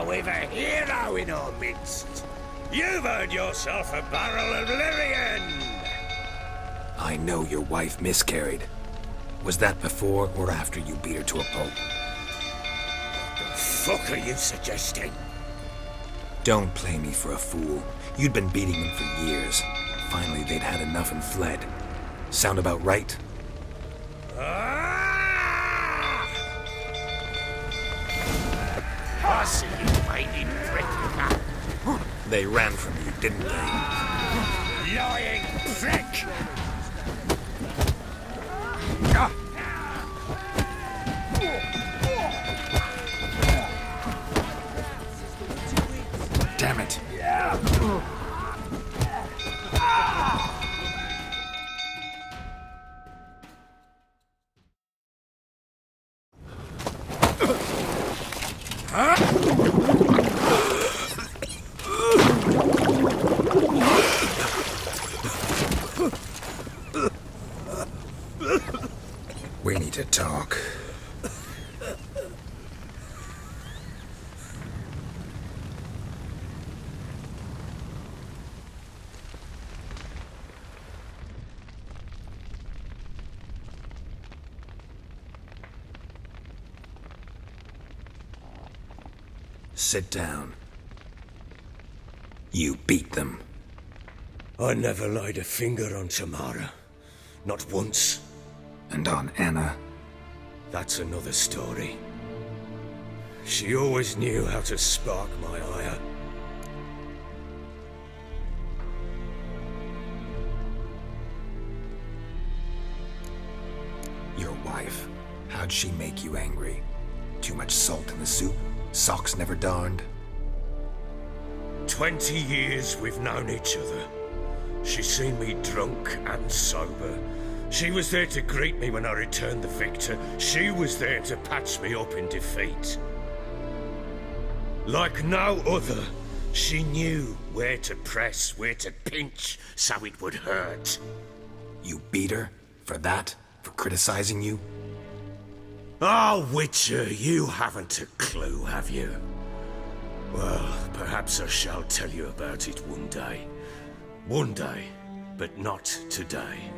we've a hero in our midst. You've earned yourself a barrel of Lyrian. I know your wife miscarried. Was that before or after you beat her to a pulp? What the fuck are you suggesting? Don't play me for a fool. You'd been beating them for years. Finally, they'd had enough and fled. Sound about right? Pussy, you mighty prick. They ran from you, didn't they? Lying prick! Damn it. We need to talk. Sit down. You beat them. I never laid a finger on Tamara. Not once. And on Anna? That's another story. She always knew how to spark my ire. Your wife. How'd she make you angry? Too much salt in the soup? Socks never darned? 20 years we've known each other. She's seen me drunk and sober. She was there to greet me when I returned the victor. She was there to patch me up in defeat. Like no other, she knew where to press, where to pinch, so it would hurt. You beat her? For that? For criticizing you? Oh, Witcher, you haven't a clue, have you? Well, perhaps I shall tell you about it one day. One day, but not today.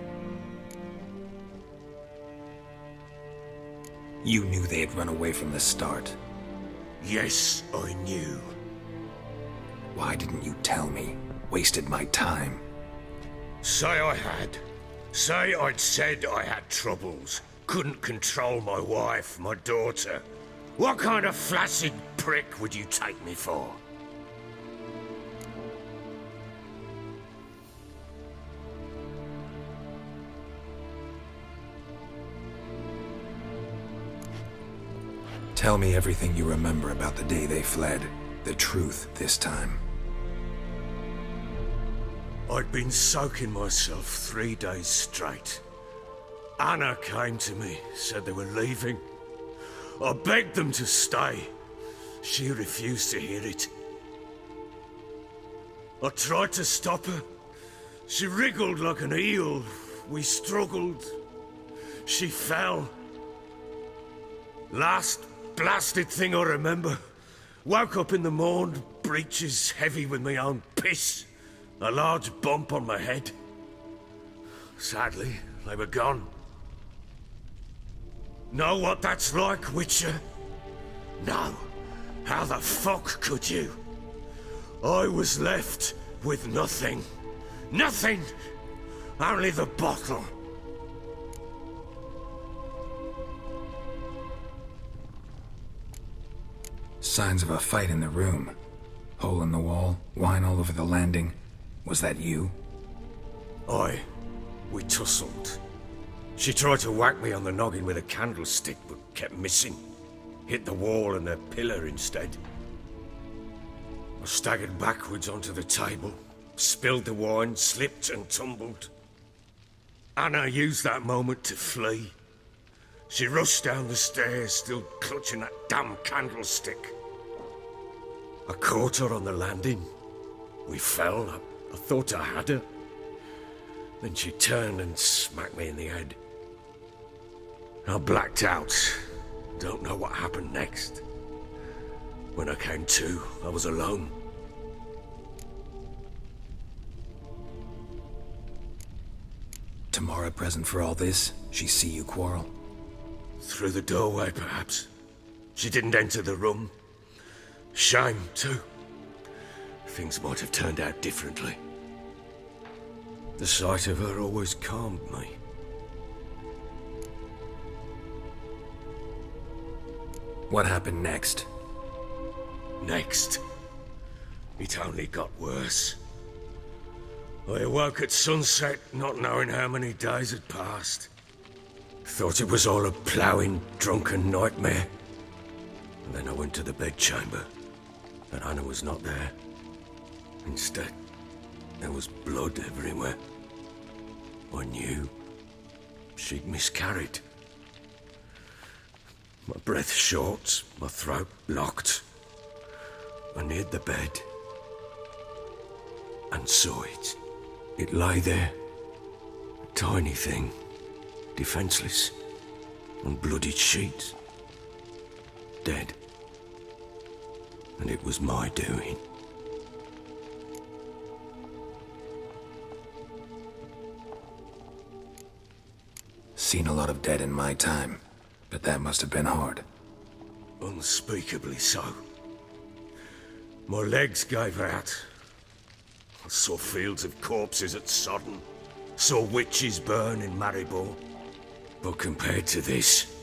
You knew they had run away from the start. Yes, I knew. Why didn't you tell me? Wasted my time. Say I had. Say I'd said I had troubles. Couldn't control my wife, my daughter. What kind of flaccid prick would you take me for? Tell me everything you remember about the day they fled. The truth this time. I'd been soaking myself 3 days straight. Anna came to me, said they were leaving. I begged them to stay. She refused to hear it. I tried to stop her. She wriggled like an eel. We struggled. She fell. Last blasted thing I remember. Woke up in the morn, breeches heavy with my own piss. A large bump on my head. Sadly, they were gone. Know what that's like, Witcher? No. How the fuck could you? I was left with nothing. Nothing! Only the bottle. Signs of a fight in the room. Hole in the wall, wine all over the landing. Was that you? We tussled. She tried to whack me on the noggin with a candlestick, but kept missing. Hit the wall and a pillar instead. I staggered backwards onto the table, spilled the wine, slipped and tumbled. Anna used that moment to flee. She rushed down the stairs, still clutching that damn candlestick. I caught her on the landing. We fell. I thought I had her. Then she turned and smacked me in the head. I blacked out. Don't know what happened next. When I came to, I was alone. Tamara present for all this? She see you quarrel? Through the doorway, perhaps. She didn't enter the room. Shame, too. Things might have turned out differently. The sight of her always calmed me. What happened next? Next, it only got worse. I awoke at sunset, not knowing how many days had passed. Thought it was all a ploughing, drunken nightmare. And then I went to the bedchamber, and Anna was not there. Instead, there was blood everywhere. I knew she'd miscarried. My breath short, my throat locked. I neared the bed and saw it. It lay there, a tiny thing, defenseless, on bloodied sheets, dead. And it was my doing. Seen a lot of dead in my time, but that must have been hard. Unspeakably so. My legs gave out. I saw fields of corpses at Sodden. Saw witches burn in Maribor. But compared to this,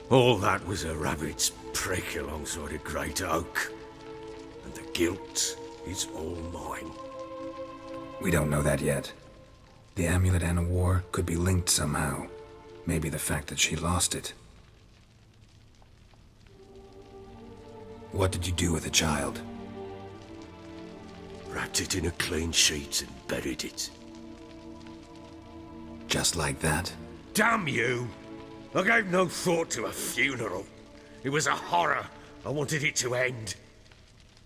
all that was a rabbit's prick alongside a great oak. And the guilt is all mine. We don't know that yet. The amulet Anna wore could be linked somehow. Maybe the fact that she lost it. What did you do with the child? Wrapped it in a clean sheet and buried it. Just like that? Damn you! I gave no thought to a funeral. It was a horror. I wanted it to end.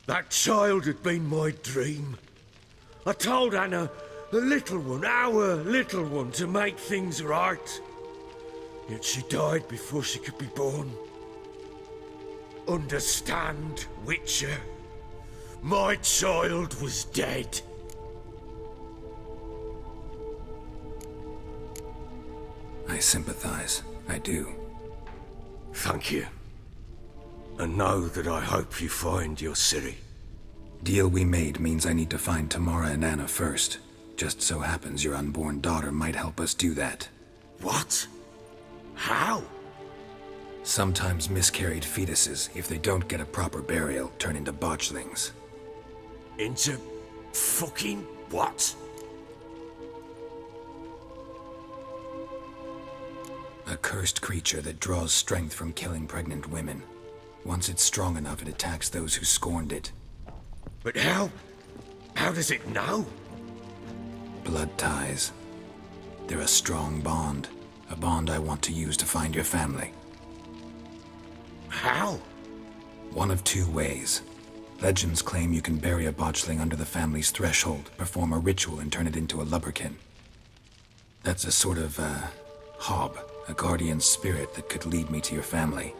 That child had been my dream. I told Anna, the little one, our little one, to make things right. Yet she died before she could be born. Understand, Witcher? My child was dead. I sympathize. I do. Thank you. And know that I hope you find your Ciri. Deal we made means I need to find Tamara and Anna first. Just so happens your unborn daughter might help us do that. What? How? Sometimes miscarried fetuses, if they don't get a proper burial, turn into botchlings. Into fucking what? A cursed creature that draws strength from killing pregnant women. Once it's strong enough, it attacks those who scorned it. But how? How does it know? Blood ties. They're a strong bond. A bond I want to use to find your family. How? One of two ways. Legends claim you can bury a botchling under the family's threshold, perform a ritual, and turn it into a lubberkin. That's a sort of, hob, a guardian spirit that could lead me to your family.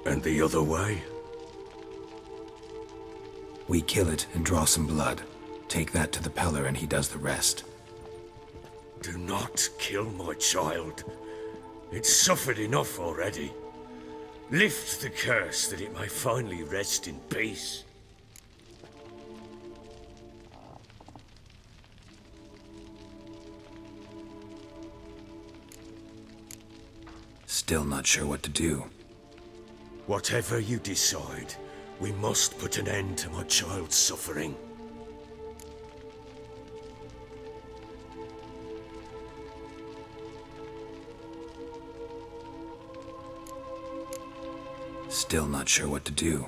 And the other way? We kill it and draw some blood. Take that to the Peller and he does the rest. Do not kill my child. It's suffered enough already. Lift the curse that it may finally rest in peace. Still not sure what to do. Whatever you decide, we must put an end to my child's suffering. Still not sure what to do.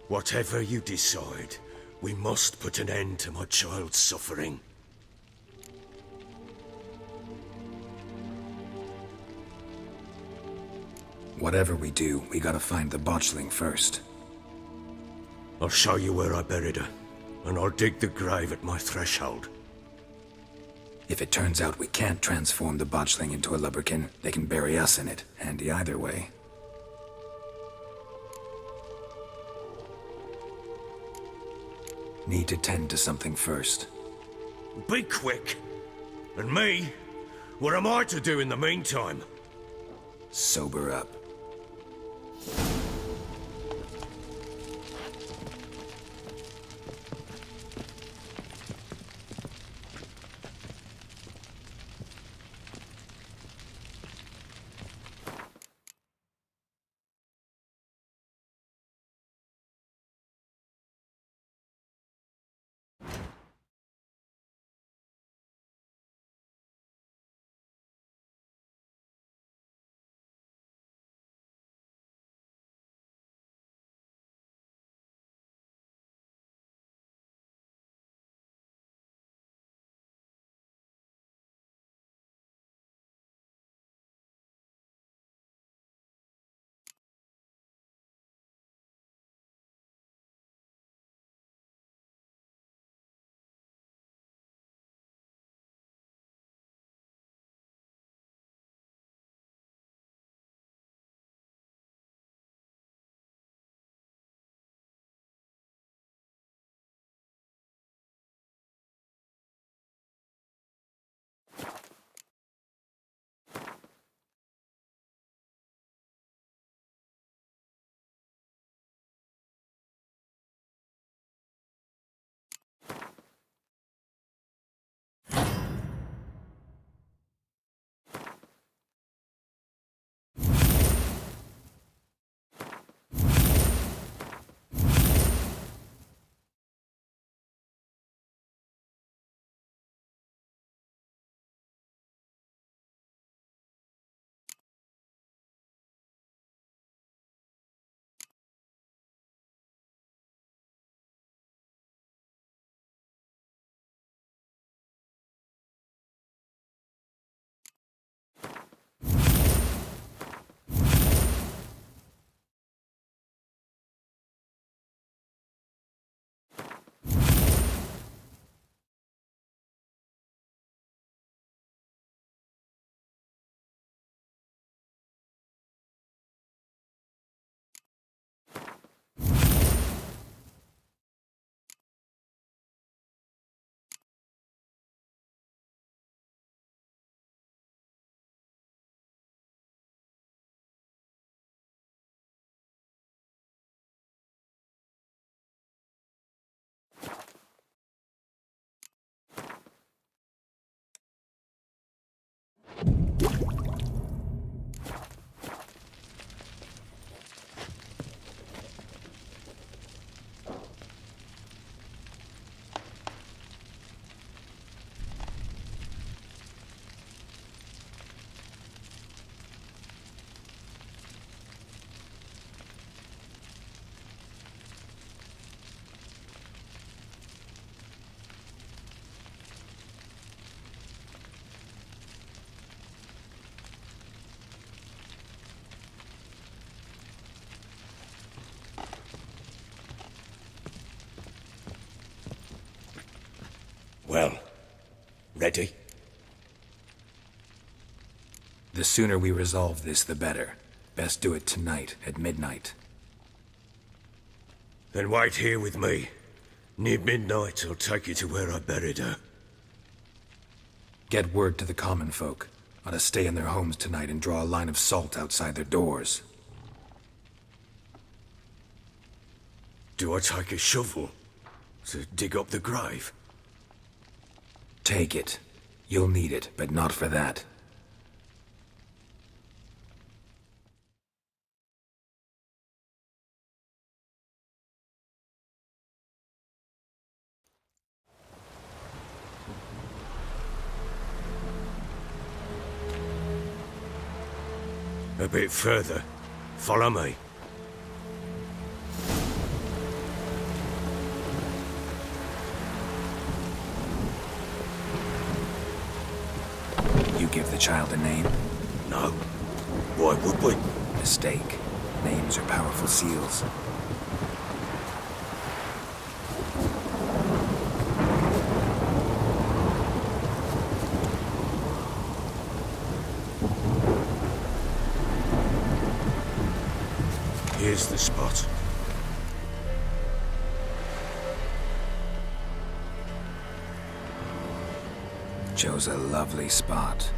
Whatever you decide, we must put an end to my child's suffering. Whatever we do, we gotta find the botchling first. I'll show you where I buried her, and I'll dig the grave at my threshold. If it turns out we can't transform the botchling into a lubberkin, they can bury us in it. Handy either way. Need to tend to something first. Be quick. And me? What am I to do in the meantime? Sober up. Well, ready? The sooner we resolve this, the better. Best do it tonight, at midnight. Then wait here with me. Near midnight, I'll take you to where I buried her. Get word to the common folk. Ought to stay in their homes tonight and draw a line of salt outside their doors. Do I take a shovel to dig up the grave? Take it. You'll need it, but not for that. A bit further. Follow me. You give the child a name? No. Why would we? Mistake. Names are powerful seals. Here's the spot. Chose a lovely spot.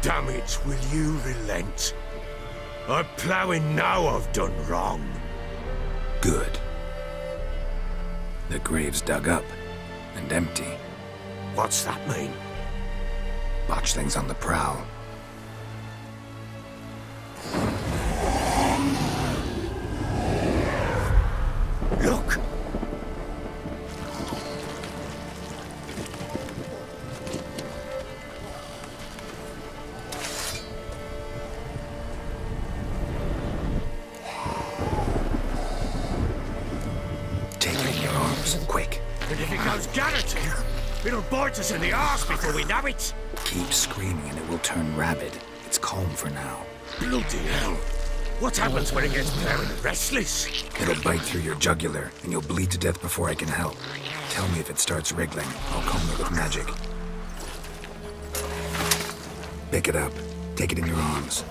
Damn it, will you relent? I'm ploughing now I've done wrong. Good. The grave's dug up and empty. What's that mean? Botchling's on the prowl. Look! Take it in your arms, quick. And if it goes garroted, it'll bite us in the arse before we know it. Keep screaming and it will turn rabid. It's calm for now. Bloody hell. What happens when it gets ploughing and restless? It'll bite through your jugular, and you'll bleed to death before I can help. Tell me if it starts wriggling. I'll calm it with magic. Pick it up. Take it in your arms.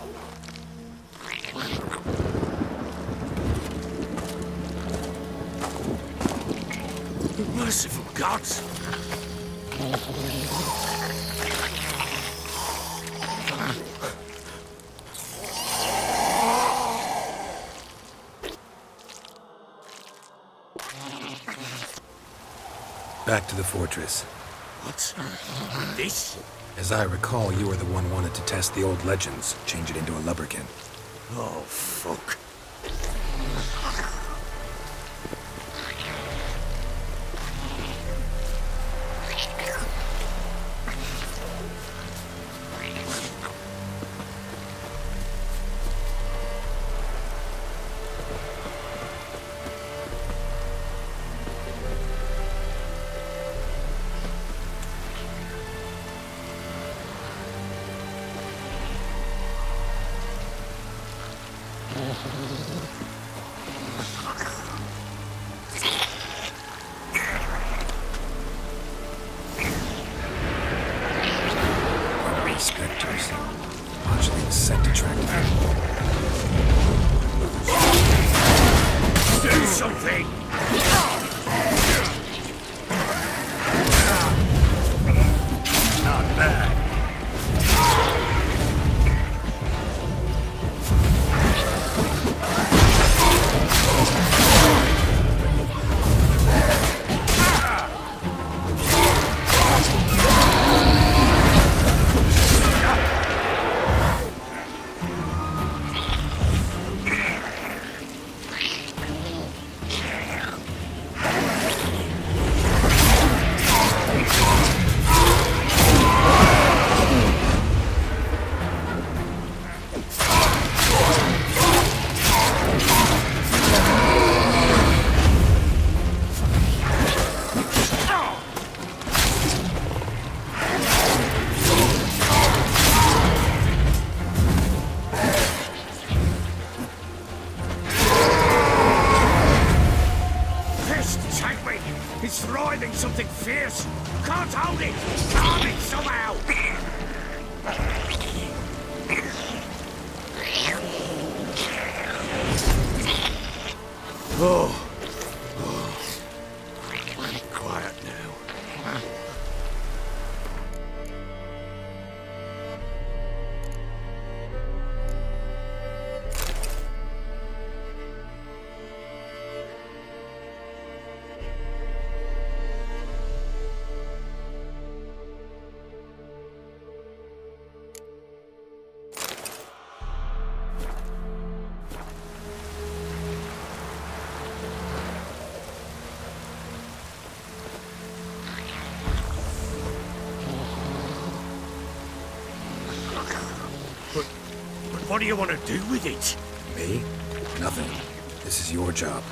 Merciful gods! Back to the fortress. What's this? As I recall, you were the one wanted to test the old legends, change it into a lubberkin. Oh, fuck. Spectres. Botchling's scent attractive. Do something! Not bad. It's writhing something fierce. Can't hold it. Calm it somehow. Oh. Quiet now. What do you want to do with it? Me? Nothing. This is your job.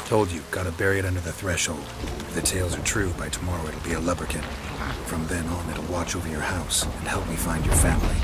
Told you, gotta bury it under the threshold. If the tales are true, by tomorrow it'll be a lubberkin. From then on, it'll watch over your house and help me find your family.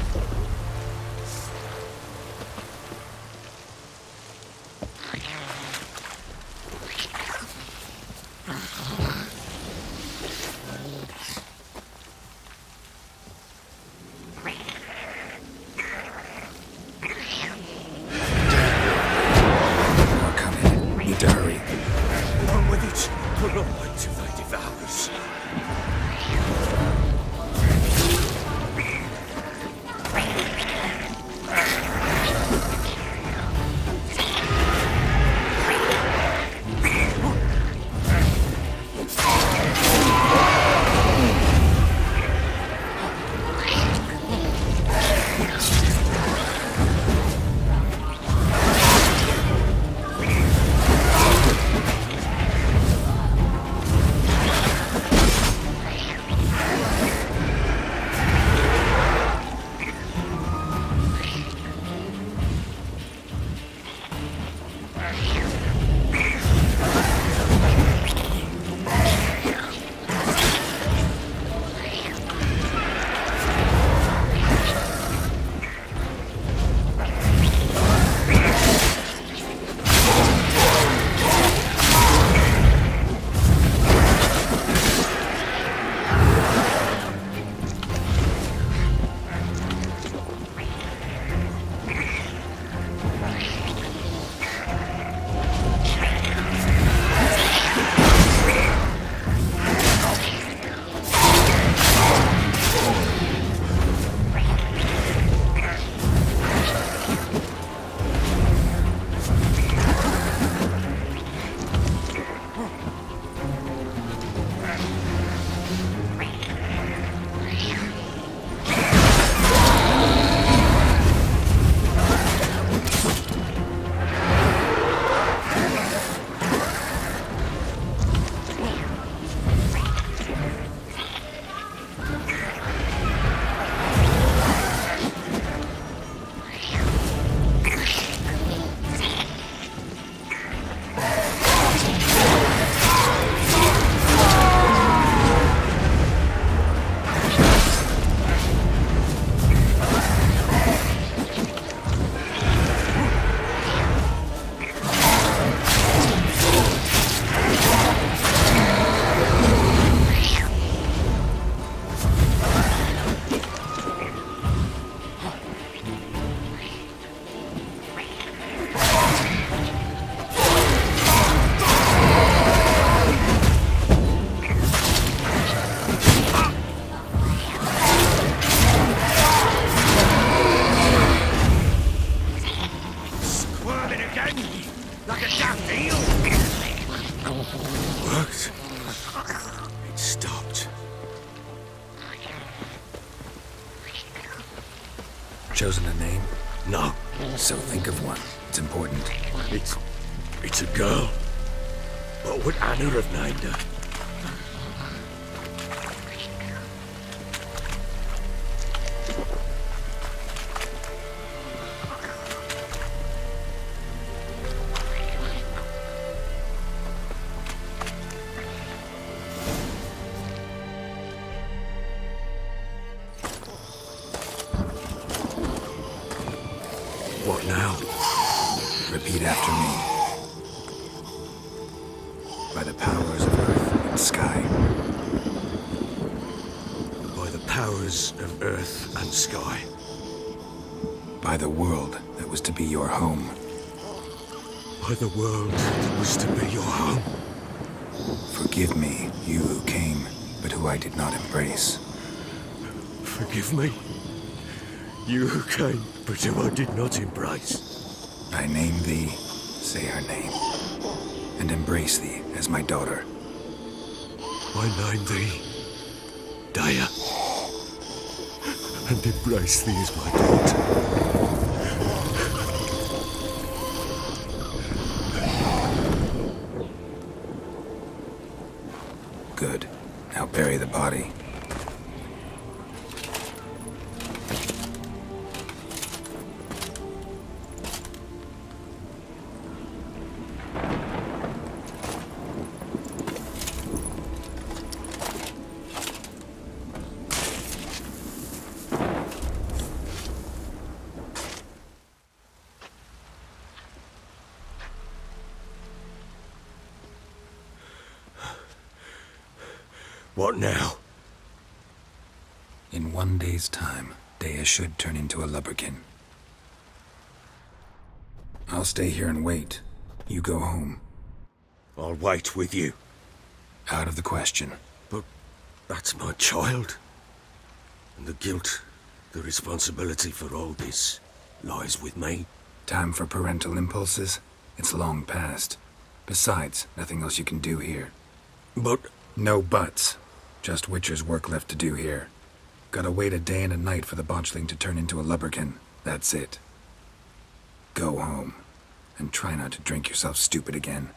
worked. It stopped. Chosen a name? No. So think of one. It's important. It's a girl. What would Anna have named her? What now? Repeat after me. By the powers of earth and sky. By the powers of earth and sky. By the world that was to be your home. By the world that was to be your home. Forgive me, you who came, but who I did not embrace. Forgive me, you who came, but who I did not embrace. I name thee, say her name, and embrace thee as my daughter. I name thee, Daya, and embrace thee as my daughter. Good. Now bury the body. What now? In 1 day's time, Daya should turn into a lubberkin. I'll stay here and wait. You go home. I'll wait with you. Out of the question. But that's my child. And the guilt, the responsibility for all this lies with me. Time for parental impulses? It's long past. Besides, nothing else you can do here. But... No buts. Just Witcher's work left to do here. Gotta wait a day and a night for the botchling to turn into a lubberkin. That's it. Go home. And try not to drink yourself stupid again.